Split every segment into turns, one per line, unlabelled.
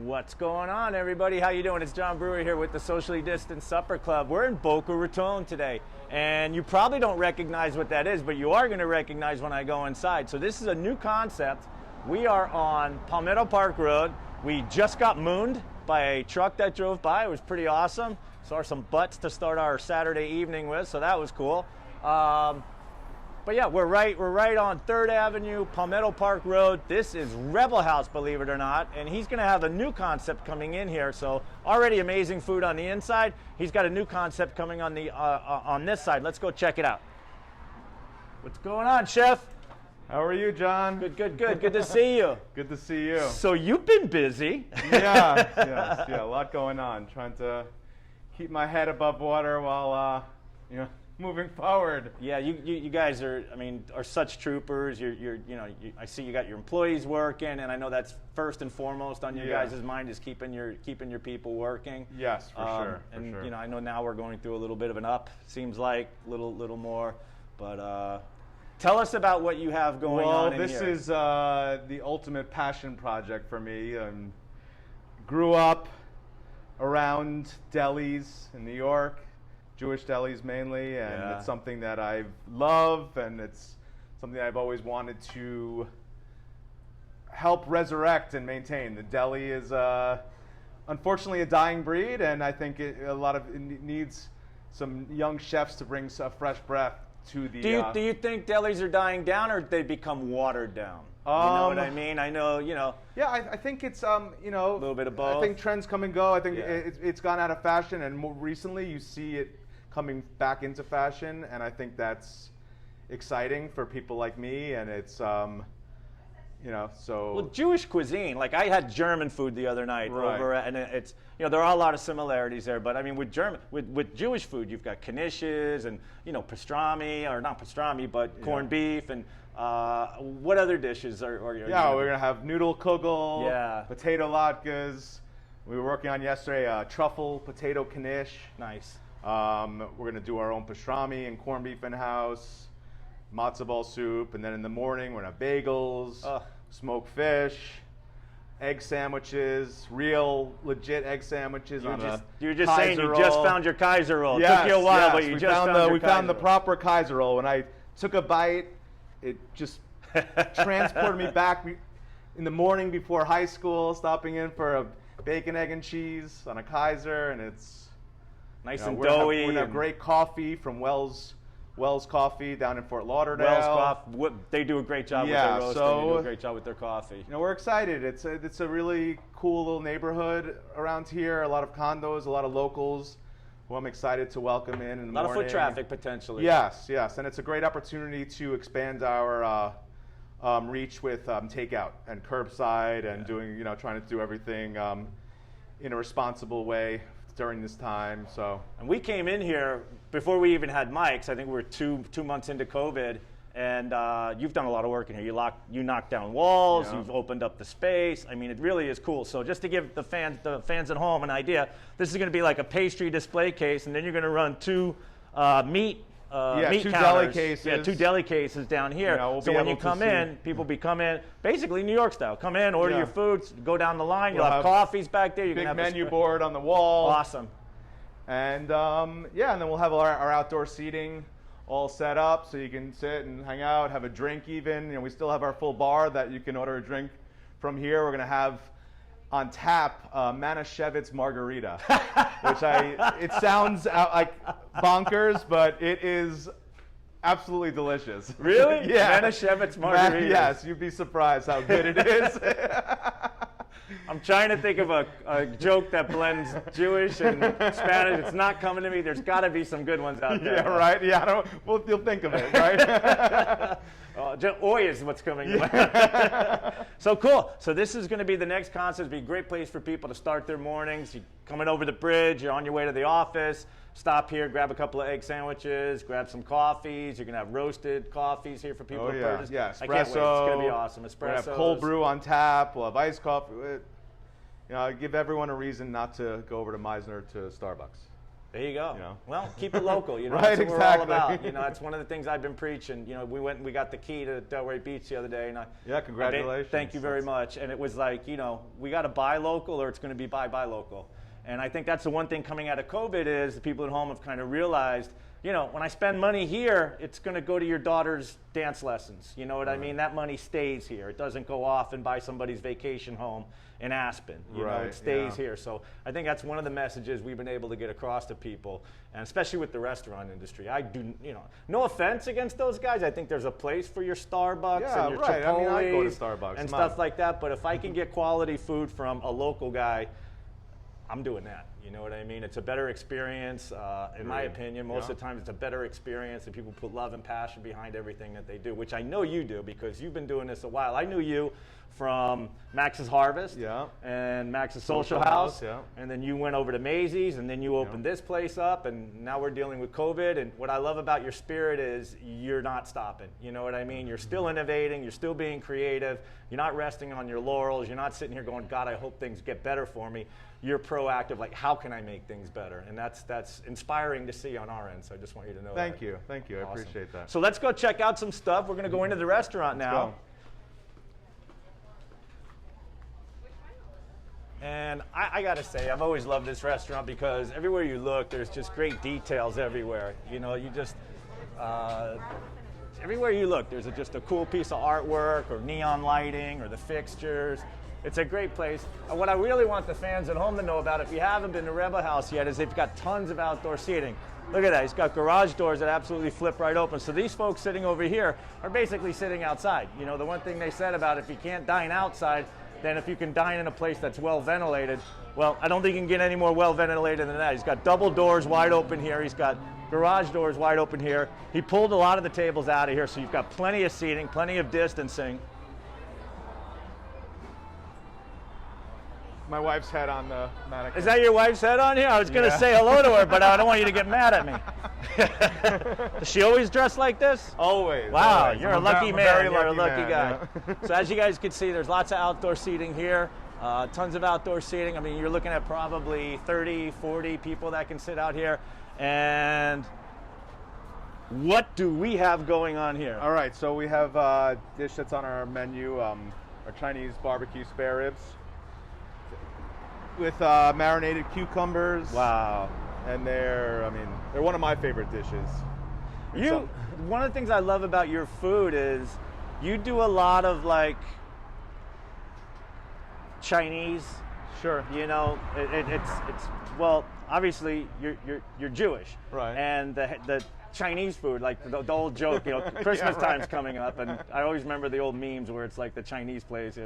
What's going on, everybody? How you doing? It's John Brewer here with the Socially Distanced Supper Club. We're in Boca Raton today, and you probably don't recognize what that is, but you are going to recognize when I go inside. So this is a new concept. We are on Palmetto Park Road. We just got mooned by a truck that drove by. It was pretty awesome. Saw some butts to start our Saturday evening with, so that was cool. But yeah, we're right on 3rd Avenue, Palmetto Park Road. This is Rebel House, believe it or not, and he's going to have a new concept coming in here. So already amazing food on the inside. He's got a new concept coming on the on this side. Let's go check it out. What's going on, Chef?
How are you, John?
Good. Good to see you.
Good to see you.
So you've been busy.
Yeah, a lot going on. Trying to keep my head above water while moving forward.
Yeah, you guys are such troopers. I see you got your employees working, and I know that's first and foremost on your guys' mind is keeping your people working.
Yes, for sure.
And I know now we're going through a little bit of an up. Seems like little more, but tell us about what you have going on in here.
Well, this is the ultimate passion project for me. Grew up around delis in New York. Jewish delis mainly, and it's something that I love, and it's something that I've always wanted to help resurrect and maintain. The deli is unfortunately a dying breed, and I think it needs some young chefs to bring a fresh breath to the.
Do you think delis are dying down, or they become watered down? You know what I mean? I know,
Yeah, I think it's a
little bit of both.
I think trends come and go. I think it's gone out of fashion, and more recently you see it coming back into fashion, and I think that's exciting for people like me, and it's so.
Well, Jewish cuisine, like I had German food the other night over, and it's there are a lot of similarities there, but I mean with Jewish food, you've got knishes and pastrami, or not pastrami, but corned beef, and what other dishes are we're
gonna have noodle kugel, potato latkes. We were working on yesterday truffle potato knish.
Nice.
We're going to do our own pastrami and corned beef in-house, matzo ball soup, and then in the morning we're going to have bagels, smoked fish, egg sandwiches, real legit egg sandwiches.
You were just saying you just found your Kaiser roll.
Yes,
it took you a while, but we
found the proper Kaiser roll. When I took a bite, it just transported me back in the morning before high school, stopping in for a bacon, egg, and cheese on a Kaiser, and it's
nice and doughy.
We're going to have great coffee from Wells Coffee down in Fort Lauderdale.
Wells Coffee, they do a great job with their roasting. They do a great job with their coffee.
We're excited. It's a really cool little neighborhood around here. A lot of condos, a lot of locals who I'm excited to welcome in the morning.
A lot of foot traffic potentially.
Yes, and it's a great opportunity to expand our reach with takeout and curbside and doing trying to do everything in a responsible way during this time.
And we came in here before we even had mics. I think we were two months into COVID, and you've done a lot of work in here. You knocked down walls. You've opened up the space. I mean, it really is cool. So just to give the fans at home an idea, this is going to be like a pastry display case, and then you're going to run two meat
two
counters.
Deli cases.
Yeah, two deli cases down here. So when you come in, people come in, basically New York style. Come in, order your foods, go down the line. You'll have coffees back there. You
big
can have
menu board on the wall.
Awesome.
And and then we'll have our outdoor seating all set up so you can sit and hang out, have a drink even. We still have our full bar that you can order a drink from here. We're going to have on tap Manischewitz margarita, which it sounds like bonkers, but it is absolutely delicious.
Really?
Yeah.
Manischewitz margarita.
Yes, you'd be surprised how good it is.
I'm trying to think of a joke that blends Jewish and Spanish. It's not coming to me. There's got to be some good ones out there.
Yeah, right? Yeah, you'll think of it, right?
Oi is what's coming to mind. So cool. So this is going to be the next concept. It'll be a great place for people to start their mornings. You're coming over the bridge. You're on your way to the office. Stop here, grab a couple of egg sandwiches, grab some coffees. You're going to have roasted coffees here for people to purchase.
Yeah, espresso.
I can't wait. It's going to be awesome. Espresso.
We'll have cold brew on tap. We'll have iced coffee. Give everyone a reason not to go over to Meisner to Starbucks.
There you go.
You know?
Well, keep it local. You know,
Right,
that's what
exactly.
we're all about. You know, that's one of the things I've been preaching. You know, we went and we got the key to Delray Beach the other day, and
Yeah, congratulations.
Thank you very much. And it was like, you know, we got to buy local, or it's going to be buy local. And I think that's the one thing coming out of COVID is the people at home have kind of realized, you know, when I spend money here, it's going to go to your daughter's dance lessons. You know what I mean? That money stays here. It doesn't go off and buy somebody's vacation home in Aspen. You know, it stays here. So I think that's one of the messages we've been able to get across to people, and especially with the restaurant industry. I do, you know, no offense against those guys. I think there's a place for your Starbucks and your Chipotle's
I mean, I go to Starbucks
and stuff like that. But if I can get quality food from a local guy, I'm doing that. You know what I mean? It's a better experience, in my opinion. Most of the time, it's a better experience, and people put love and passion behind everything that they do, which I know you do because you've been doing this a while. I knew you from Max's Harvest and Max's Social House, and then you went over to Maisie's, and then you opened this place up, and now we're dealing with COVID. And what I love about your spirit is you're not stopping. You know what I mean? You're still innovating. You're still being creative. You're not resting on your laurels. You're not sitting here going, God, I hope things get better for me. You're proactive, like, how can I make things better? And that's inspiring to see on our end, so I just want you to know that.
Thank you. I appreciate that.
So let's go check out some stuff. We're going to go into the restaurant now.
Go.
And I got to say, I've always loved this restaurant because everywhere you look, there's just great details everywhere. You know, you just, everywhere you look, there's just a cool piece of artwork or neon lighting or the fixtures. It's a great place. And what I really want the fans at home to know about, if you haven't been to Rebel House yet, is they've got tons of outdoor seating. Look at that. He's got garage doors that absolutely flip right open. So these folks sitting over here are basically sitting outside. You know, the one thing they said about if you can't dine outside, then if you can dine in a place that's well ventilated, well, I don't think you can get any more well ventilated than that. He's got double doors wide open here. He's got garage doors wide open here. He pulled a lot of the tables out of here, so you've got plenty of seating, plenty of distancing.
My wife's head on the mannequin.
Is that your wife's head on here? I was going to say hello to her, but I don't want you to get mad at me. Does she always dress like this?
Always.
Wow,
always.
you're a lucky man. You're a lucky
man,
guy.
Yeah.
So as you guys can see, there's lots of outdoor seating here. Tons of outdoor seating. I mean, you're looking at probably 30, 40 people that can sit out here. And what do we have going on here?
All right, so we have a dish that's on our menu, our Chinese barbecue spare ribs with marinated cucumbers.
Wow.
And they're one of my favorite dishes.
One of the things I love about your food is you do a lot of like Chinese.
Sure.
You know, it's well, obviously you're Jewish,
right?
And the Chinese food, like the old joke, you know, Christmas time's coming up, and I always remember the old memes where it's like the Chinese place.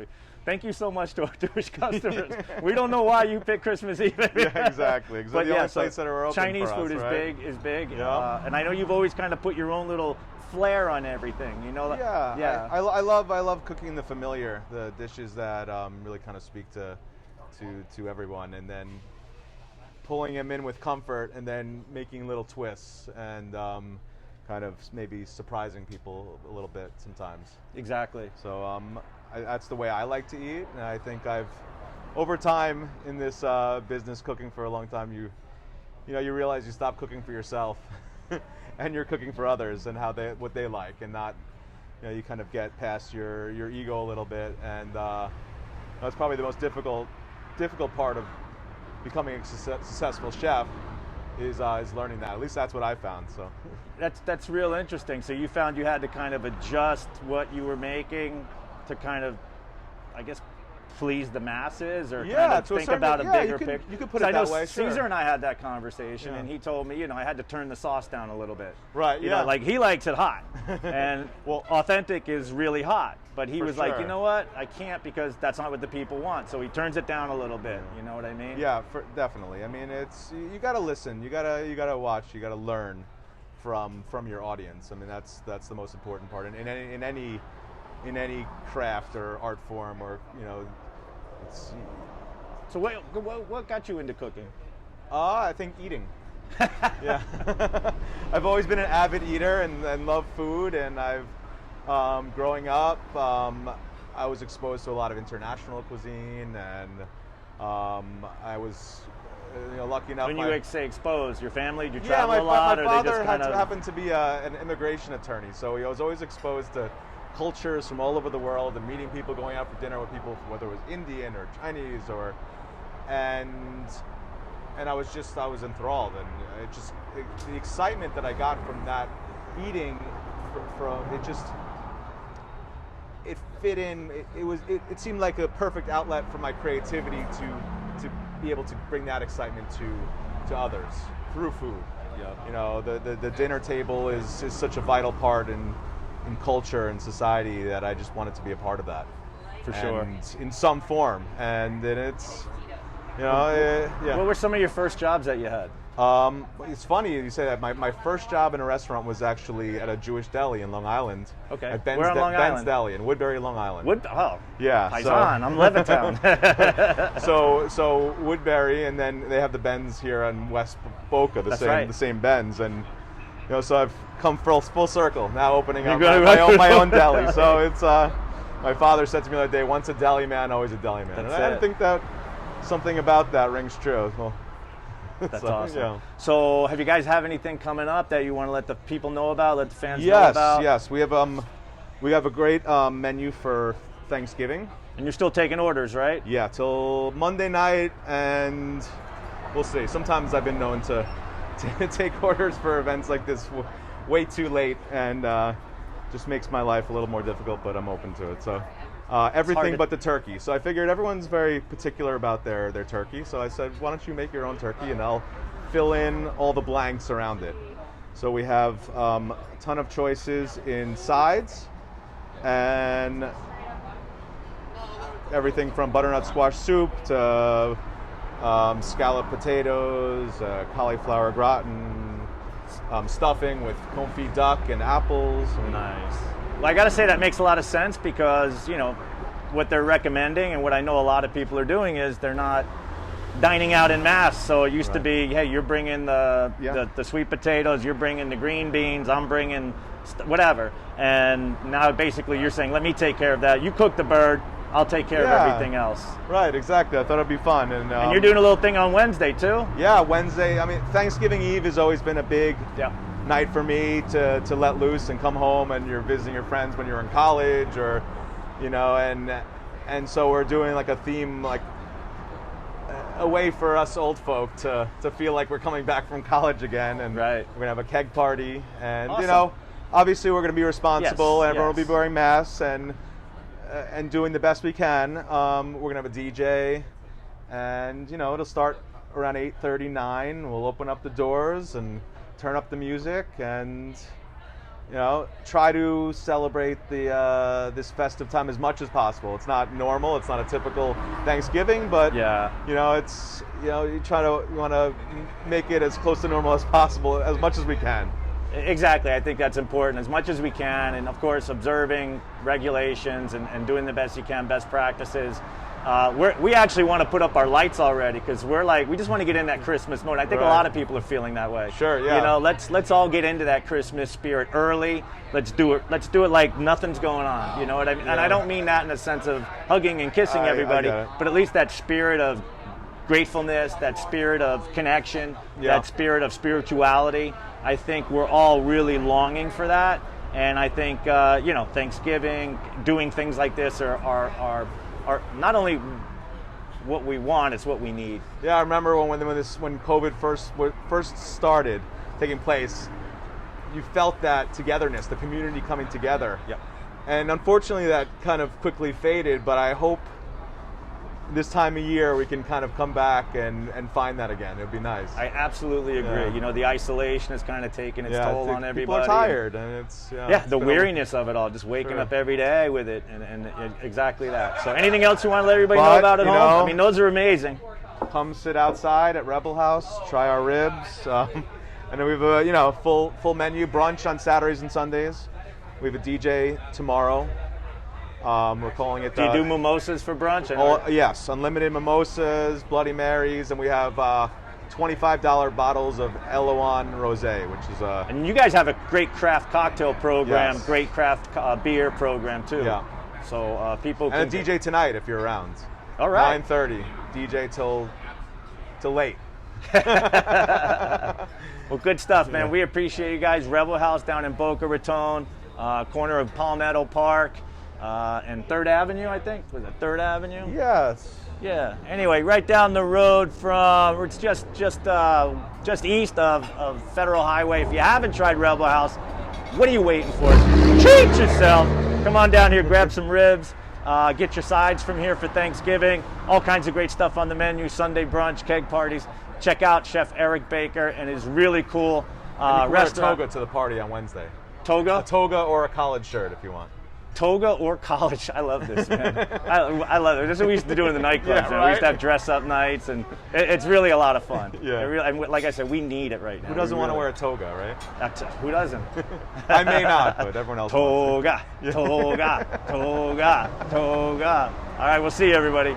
Thank you so much to our Jewish customers. We don't know why you pick Christmas Eve.
Yeah, exactly.
But
the only place that are open
Chinese
for
food
us,
is
right?
big.
Yeah.
And I know you've always kind of put your own little flair on everything. You know.
Yeah.
Yeah.
I love cooking the familiar, the dishes that really kind of speak to everyone, and then pulling them in with comfort, and then making little twists and kind of maybe surprising people a little bit sometimes.
Exactly.
So that's the way I like to eat, and I think I've, over time in this business, cooking for a long time, you realize you stop cooking for yourself, and you're cooking for others and what they like, and not, you kind of get past your ego a little bit, and that's probably the most difficult part of becoming a successful chef is learning that. At least that's what I found. So
that's real interesting. So you found you had to kind of adjust what you were making to kind of, I guess, please the masses, or kind of think about a bigger picture.
You could put it that way. Sure.
Caesar and I had that conversation, and he told me, I had to turn the sauce down a little bit.
Right.
You know, like he likes it hot, and well, authentic is really hot. But he was like, you know what? I can't, because that's not what the people want. So he turns it down a little bit. You know what I mean?
Yeah, definitely. I mean, it's, you got to listen. You got to watch. You got to learn from your audience. I mean, that's the most important part in any craft or art form, or it's.
So what got you into cooking?
I think eating. Yeah. I've always been an avid eater and love food, and I've growing up, I was exposed to a lot of international cuisine, and I was lucky enough.
When you say exposed, your family, do you
yeah,
travel a lot?
my
or
father
they just kind of
happened to be an immigration attorney, so he was always exposed to cultures from all over the world and meeting people, going out for dinner with people, whether it was Indian or Chinese and I was enthralled, and the excitement that I got from that eating, it fit in. It seemed like a perfect outlet for my creativity to be able to bring that excitement to others through food. Yep. The dinner table is such a vital part in culture and society that I just wanted to be a part of that.
For sure.
In some form. And then it's, yeah.
What were some of your first jobs that you had?
It's funny you say that. My first job in a restaurant was actually at a Jewish deli in Long Island.
Okay.
At Ben's,
Where on Long Island?
Ben's Deli in Woodbury, Long Island.
Yeah. Paisan, I'm Levittown.
So Woodbury, and then they have the Ben's here on West BOCA, the same Ben's, and so I've come full circle now, opening up my own deli. So it's my father said to me the other day, once a deli man, always a deli man. I think that something about that rings true. Well,
that's awesome. Yeah. So have you guys have anything coming up that you want to let the people know about, let the fans know about?
Yes. We have a great menu for Thanksgiving.
And you're still taking orders, right?
Yeah, till Monday night, and we'll see. Sometimes I've been known to take orders for events like this way too late, and just makes my life a little more difficult, but I'm open to it. So everything but the turkey. So I figured everyone's very particular about their turkey, so I said, why don't you make your own turkey and I'll fill in all the blanks around it. So we have a ton of choices in sides, and everything from butternut squash soup to scalloped potatoes, cauliflower gratin, stuffing with confit duck and apples.
Nice. Well, I got to say that makes a lot of sense because, what they're recommending and what I know a lot of people are doing is they're not dining out in mass. So it used to be, hey, you're bringing the sweet potatoes, you're bringing the green beans, I'm bringing whatever. And now basically you're saying, let me take care of that. You cook the bird, I'll take care of everything else.
Right, exactly. I thought it'd be fun. And
you're doing a little thing on Wednesday too?
Yeah, Wednesday. I mean, Thanksgiving Eve has always been a big night for me to let loose and come home, and you're visiting your friends when you're in college, or and so we're doing like a theme, like a way for us old folk to feel like we're coming back from college again, and we're gonna have a keg party, and obviously we're gonna be responsible, and everyone will be wearing masks and doing the best we can. We're gonna have a DJ, and it'll start around 8:39. We'll open up the doors and turn up the music, and try to celebrate this festive time as much as possible. It's not normal. It's not a typical Thanksgiving, but it's you want to make it as close to normal as possible, as much as we can.
Exactly. I think that's important, as much as we can, and of course observing regulations and doing the best you can, best practices. We actually want to put up our lights already because we just want to get in that Christmas mode. I think a lot of people are feeling that way.
Sure, yeah.
Let's all get into that Christmas spirit early. Let's do it like nothing's going on. You know what I mean? Yeah. And I don't mean that in the sense of hugging and kissing everybody, but at least that spirit of gratefulness, that spirit of connection, that spirit of spirituality. I think we're all really longing for that, and I think Thanksgiving, doing things like this are not only what we want, it's what we need.
Yeah, I remember when COVID first started taking place, you felt that togetherness, the community coming together.
Yep.
And unfortunately that kind of quickly faded, but I hope this time of year we can kind of come back and find that again. It would be nice.
I absolutely agree. Yeah. The isolation has kind of taken its toll on everybody.
People are tired, and it's
the weariness of it all, just waking up every day with it, and exactly that. So anything else you want to let everybody know about at home? I mean, those are amazing.
Come sit outside at Rebel House, try our ribs, and then we have a full menu, brunch on Saturdays and Sundays. We have a DJ tomorrow. We're calling it.
Do you do mimosas for brunch?
Yes, unlimited mimosas, Bloody Marys, and we have $25 bottles of Eloan Rosé, which is
And you guys have a great craft cocktail program, great craft beer program too.
Yeah.
So people.
And a DJ tonight if you're around.
All right.
9:30, DJ till late.
Well, good stuff, man. We appreciate you guys. Rebel House down in Boca Raton, corner of Palmetto Park and 3rd Avenue, I think. Was it 3rd Avenue?
Yes.
Yeah. Anyway, right down the road from, it's just east of Federal Highway. If you haven't tried Rebel House, what are you waiting for? Treat yourself. Come on down here, grab some ribs. Get your sides from here for Thanksgiving. All kinds of great stuff on the menu. Sunday brunch, keg parties. Check out Chef Eric Baker and his really cool
and you can
restaurant.
wear a toga to the party on Wednesday.
Toga?
A toga or a college shirt if you want.
Toga or college. I love this, man. I love it. This is what we used to do in the nightclubs.
Yeah,
Man. We
right?
used to have dress-up nights, and it's really a lot of fun.
Yeah.
And like I said, we need it right now.
Who doesn't
We
want to
really-
wear a toga, right?
Who doesn't?
I may not, but everyone else wants
Toga, toga, toga, toga. All right, we'll see you, everybody.